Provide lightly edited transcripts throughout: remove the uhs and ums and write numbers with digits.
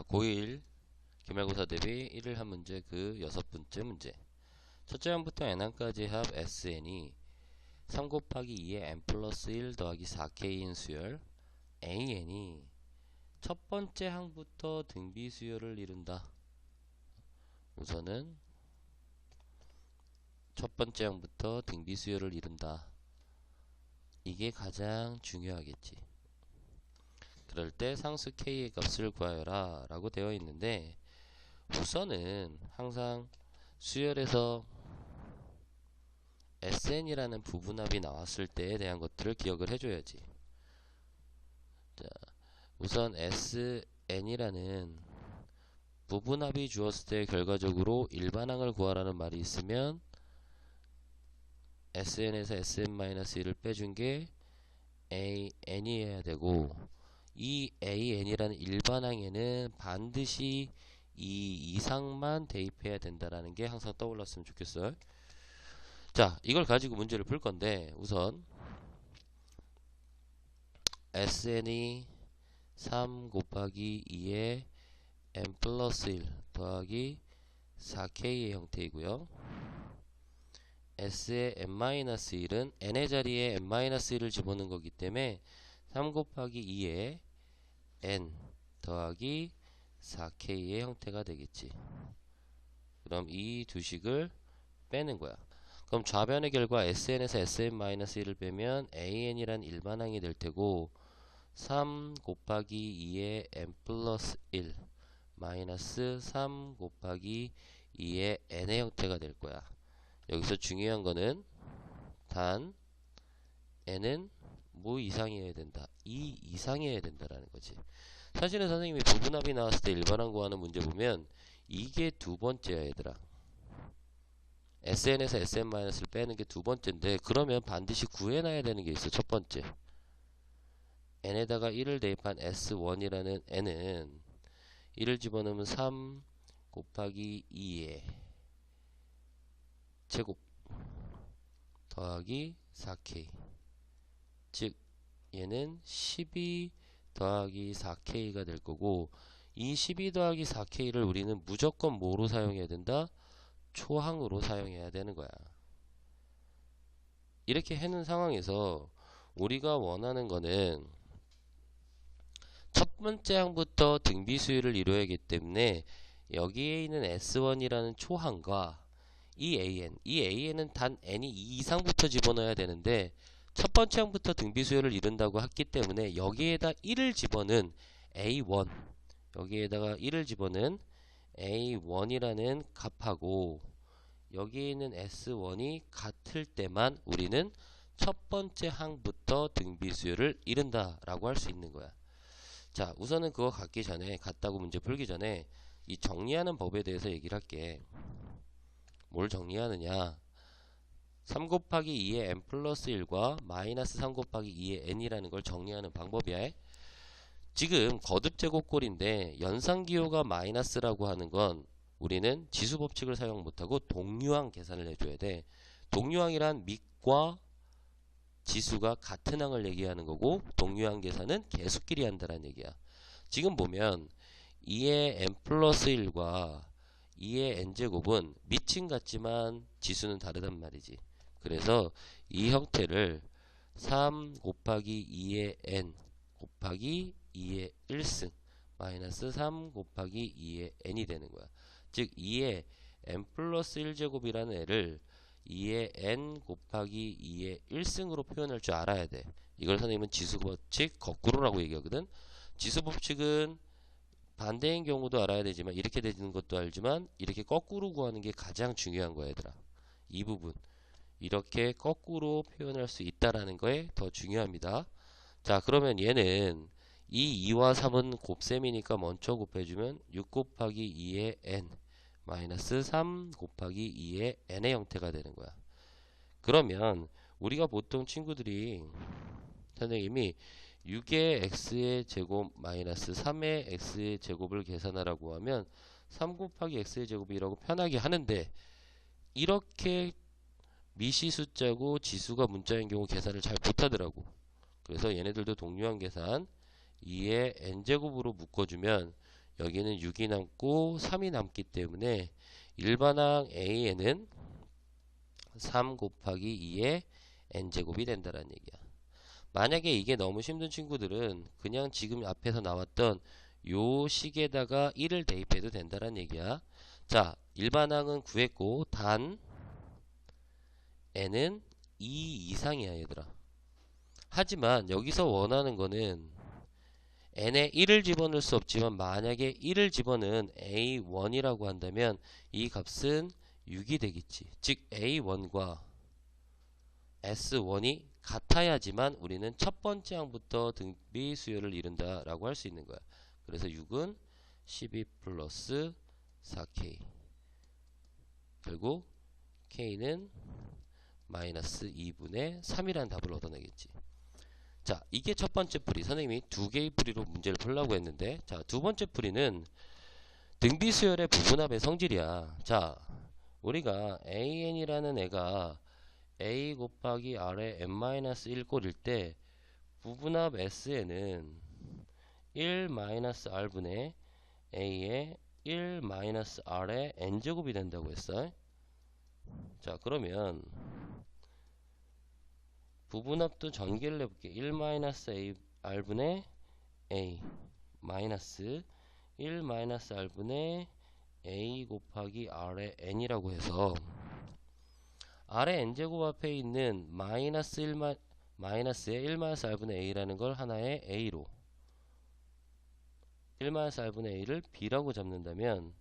고1 기말고사 대비 1일 한 문제 그 6번째 문제. 첫째 항부터 n항까지 합 sn이 3 곱하기 2의 n 플러스 1 더하기 4k인 수열 an이 첫 번째 항부터 등비 수열을 이룬다. 우선은 첫 번째 항부터 등비 수열을 이룬다. 이게 가장 중요하겠지. 그럴 때 상수 k의 값을 구하여라 라고 되어 있는데, 우선은 항상 수열에서 SN이라는 부분합이 나왔을 때에 대한 것들을 기억을 해줘야지. 자, 우선 SN이라는 부분합이 주었을 때 결과적으로 일반항을 구하라는 말이 있으면 SN에서 SN-1을 빼준 게 AN이어야 되고, 이 AN이라는 일반항에는 반드시 이 이상만 대입해야 된다라는 게 항상 떠올랐으면 좋겠어요. 자, 이걸 가지고 문제를 풀 건데, 우선 SN이 3 곱하기 2의 n 플러스 1 더하기 4k의 형태이고요. S의 n-1은 n의 자리에 n-1을 집어넣은 거기 때문에 3 곱하기 2의 n 더하기 4k의 형태가 되겠지. 그럼 이 두 식을 빼는 거야. 그럼 좌변의 결과 SN에서 SN-1을 빼면 AN이란 일반항이 될 테고, 3 곱하기 2의 n 플러스 1 마이너스 3 곱하기 2의 n의 형태가 될 거야. 여기서 중요한 거는 단 n은 뭐 이상이어야 된다. 2 이상이어야 된다라는 거지. 사실은 선생님이 부분합이 나왔을 때 일반항 구하는 문제 보면 이게 두 번째야 얘들아. SN에서 SN-을 빼는 게 두 번째인데, 그러면 반드시 구해놔야 되는 게 있어. 첫 번째, n에다가 1을 대입한 S1이라는 n은 1을 집어넣으면 3 곱하기 2의 제곱 더하기 4k, 즉 얘는 12 더하기 4k가 될 거고, 이 12 더하기 4k를 우리는 무조건 뭐로 사용해야 된다? 초항으로 사용해야 되는 거야. 이렇게 해놓은 상황에서 우리가 원하는 거는 첫 번째 항부터 등비 수열을 이루어야 하기 때문에 여기에 있는 S1이라는 초항과 이 AN은 단 n이 2 이상부터 집어넣어야 되는데, 첫 번째 항부터 등비 수열을 이룬다고 했기 때문에 여기에다 1을 집어넣은 A1, 여기에다가 1을 집어넣은 A1이라는 값하고 여기에 있는 S1이 같을 때만 우리는 첫 번째 항부터 등비 수열을 이룬다 라고 할 수 있는 거야. 자, 우선은 그거 같다고 문제 풀기 전에 이 정리하는 법에 대해서 얘기를 할게. 뭘 정리하느냐, 3 곱하기 2의 n 플러스 1과 마이너스 3 곱하기 2의 n이라는 걸 정리하는 방법이야. 지금 거듭 제곱꼴인데 연산기호가 마이너스라고 하는 건 우리는 지수법칙을 사용 못하고 동류항 계산을 해줘야 돼. 동류항이란 밑과 지수가 같은 항을 얘기하는 거고, 동류항 계산은 계수끼리 한다는 얘기야. 지금 보면 2의 n 플러스 1과 2의 n제곱은 밑은 같지만 지수는 다르단 말이지. 그래서 이 형태를 3 곱하기 2의 n 곱하기 2의 1승 마이너스 3 곱하기 2의 n이 되는 거야. 즉 2의 n 플러스 1제곱이라는 애를 2의 n 곱하기 2의 1승으로 표현할 줄 알아야 돼. 이걸 선생님은 지수법칙 거꾸로라고 얘기하거든. 지수법칙은 반대인 경우도 알아야 되지만, 이렇게 되는 것도 알지만 이렇게 거꾸로 구하는 게 가장 중요한 거야 얘들아. 이 부분 이렇게 거꾸로 표현할 수 있다라는 거에 더 중요합니다. 자, 그러면 얘는 이 2와 3은 곱셈이니까 먼저 곱해주면 6 곱하기 2의 n 마이너스 3 곱하기 2의 n의 형태가 되는 거야. 그러면 우리가 보통 친구들이 선생님이 6의 x의 제곱 마이너스 3의 x의 제곱을 계산하라고 하면 3 곱하기 x의 제곱이라고 편하게 하는데, 이렇게 미시 숫자고 지수가 문자인 경우 계산을 잘 못하더라고. 그래서 얘네들도 동류항 계산 2의 n제곱으로 묶어주면 여기는 6이 남고 3이 남기 때문에 일반항 AN은 3 곱하기 2의 n제곱이 된다는 얘기야. 만약에 이게 너무 힘든 친구들은 그냥 지금 앞에서 나왔던 요 식에다가 1을 대입해도 된다는 얘기야. 자, 일반항은 구했고 단 n은 2 이상이야 얘들아. 하지만 여기서 원하는 거는 n에 1을 집어넣을 수 없지만 만약에 1을 집어넣은 a1이라고 한다면 이 값은 6이 되겠지. 즉 a1과 s1이 같아야지만 우리는 첫 번째 항부터 등비 수열을 이룬다 라고 할 수 있는 거야. 그래서 6은 12 플러스 4k, 결국 k는 마이너스 2분의 3이라는 답을 얻어내겠지. 자, 이게 첫 번째 풀이. 선생님이 두 개의 풀이로 문제를 풀려고 했는데, 자, 두 번째 풀이는 등비수열의 부분합의 성질이야. 자, 우리가 an이라는 애가 a 곱하기 r의 n-1 꼴일 때 부분합 sn은 1-r분의 a의 1-r의 n제곱이 된다고 했어. 자, 그러면 부분합도 전개를 해볼게. 1-r분의 a 마이너스 1-r분의 a 곱하기 r의 n이라고 해서 r의 n제곱 앞에 있는 마이너스의 1-r분의 a라는 걸 하나의 a로 1-r분의 a를 b라고 잡는다면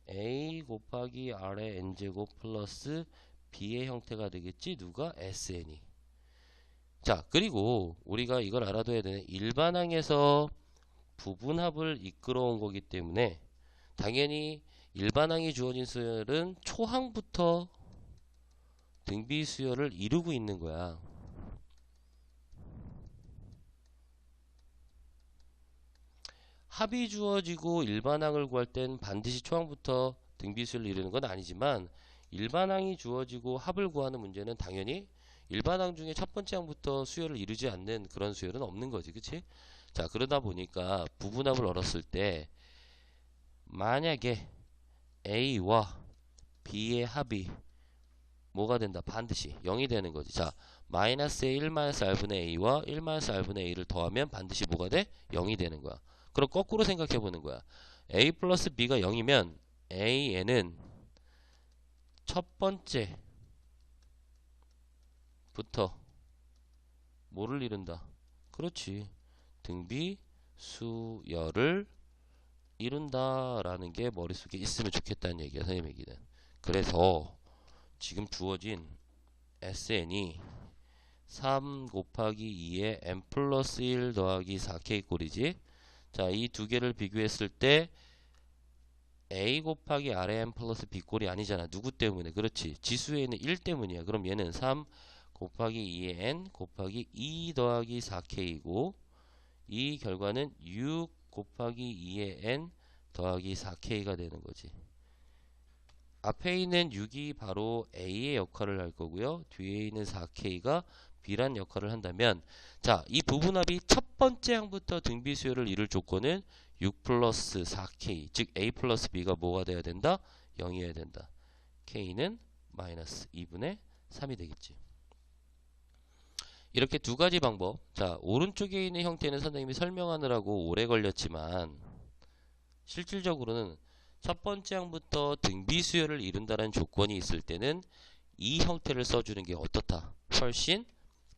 a 곱하기 r의 n제곱 플러스 b의 형태가 되겠지. 누가? sn이. 자, 그리고 우리가 이걸 알아둬야 되는, 일반항에서 부분합을 이끌어온 거기 때문에 당연히 일반항이 주어진 수열은 초항부터 등비 수열을 이루고 있는 거야. 합이 주어지고 일반항을 구할 땐 반드시 초항부터 등비 수열을 이루는 건 아니지만, 일반항이 주어지고 합을 구하는 문제는 당연히 일반항 중에 첫 번째 항부터 수열을 이루지 않는 그런 수열은 없는 거지. 그치? 자, 그러다 보니까 부분합을 얻었을 때 만약에 A와 B의 합이 뭐가 된다? 반드시 0이 되는 거지. 자, 마이너스의 1-r분의 A와 1-r분의 A를 더하면 반드시 뭐가 돼? 0이 되는 거야. 그럼 거꾸로 생각해 보는 거야. A 플러스 B가 0이면 AN은 첫 번째 부터 뭐를 이룬다? 그렇지. 등비 수열을 이룬다라는 게 머릿속에 있으면 좋겠다는 얘기야, 선생님 얘기는. 그래서 지금 주어진 SN이 3 곱하기 2의 n 플러스 1 더하기 4k 꼴이지. 자, 이 두 개를 비교했을 때 a 곱하기 r의 n 플러스 b 꼴이 아니잖아. 누구 때문에? 그렇지. 지수에 있는 1 때문이야. 그럼 얘는 3 곱하기 2의 n 곱하기 2 더하기 4k이고, 이 결과는 6 곱하기 2의 n 더하기 4k가 되는 거지. 앞에 있는 6이 바로 a의 역할을 할 거고요. 뒤에 있는 4k가 b란 역할을 한다면, 자, 이 부분합이 첫 번째 항부터 등비 수열을 이룰 조건은 6 플러스 4k, 즉 a 플러스 b가 뭐가 돼야 된다? 0이어야 된다. k는 마이너스 2분의 3이 되겠지. 이렇게 두 가지 방법. 자, 오른쪽에 있는 형태는 선생님이 설명하느라고 오래 걸렸지만 실질적으로는 첫 번째 항부터 등비 수열을 이룬다는 조건이 있을 때는 이 형태를 써주는 게 어떻다? 훨씬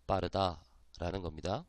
빠르다라는 겁니다.